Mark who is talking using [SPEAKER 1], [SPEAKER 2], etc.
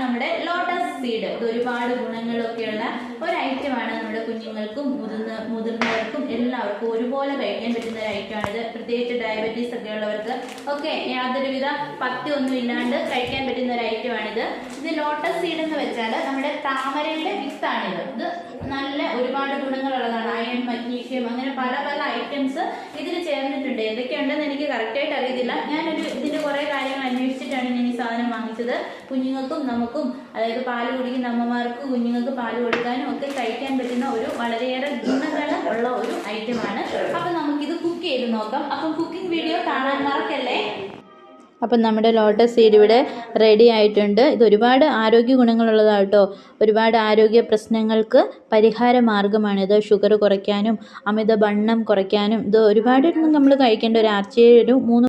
[SPEAKER 1] നമ്മുടെ lotus seed. ഇത് ഒരുപാട് ഗുണങ്ങളൊക്കെയുള്ള ഒരു ഐറ്റമാണ്. നമ്മുടെ കുഞ്ഞുങ്ങൾക്കും മുതിർന്നവർക്കും എല്ലാവർക്കും ഒരുപോലെ കഴിക്കാൻ പറ്റുന്ന ഒരു ഐറ്റമാണിത്. പ്രത്യേകിച്ച് ഡയബറ്റീസ് ഒക്കെ ഉള്ളവർക്ക് ഒക്കെ യാതൊരുവിധ പഥ്യമൊന്നും ഇല്ലാണ്ട് കഴിക്കാൻ പറ്റുന്ന ഒരു ഐറ്റമാണിത്. ഇത് ലോട്ടസ് സീഡ് എന്ന് വെച്ചാൽ നമ്മുടെ താമരയുടെ വിത്താണിത്. ഇത് നല്ല ഒരുപാട് ഗുണങ്ങളുള്ളതാണ്. അയൺ, മഗ്നീഷ്യം, അങ്ങനെ പല പല ഐറ്റംസ് ഇതിൽ ചേർന്നിട്ടുണ്ട്. എന്തൊക്കെയുണ്ടെന്ന് എനിക്ക് കറക്റ്റായിട്ട് അറിയത്തില്ല. ഇതിന്റെ കുറെ കാര്യങ്ങൾ അന്വേഷിച്ചിട്ടാണ് ഞാൻ ഈ സാധനം വാങ്ങിച്ചത്. കുഞ്ഞുങ്ങൾക്കും നമുക്കും, അതായത് പാല് കുടിക്കുന്ന അമ്മമാർക്കും കുഞ്ഞുങ്ങൾക്ക് പാല് കൊടുക്കാനും ഒക്കെ കഴിക്കാൻ പറ്റുന്ന ഒരു വളരെയേറെ ഗുണങ്ങൾ ഉള്ള ഒരു ഐറ്റമാണ്. അപ്പം നമുക്കിത് കുക്ക് ചെയ്ത് നോക്കാം. അപ്പം കുക്കിംഗ് വീഡിയോ കാണാൻ മറക്കല്ലേ. അപ്പം നമ്മുടെ ലോട്ടസ് സീഡ് ഇവിടെ റെഡി ആയിട്ടുണ്ട്. ഇത് ഒരുപാട് ആരോഗ്യ ഗുണങ്ങളുള്ളതാണ് കേട്ടോ. ഒരുപാട് ആരോഗ്യ പ്രശ്നങ്ങൾക്ക് പരിഹാര മാർഗ്ഗമാണിത്. ഷുഗർ കുറയ്ക്കാനും അമിതവണ്ണം കുറയ്ക്കാനും ഇത് ഒരുപാട് നമ്മൾ കഴിക്കേണ്ട ഒരു ആഴ്ചയിൽ ഒരു 3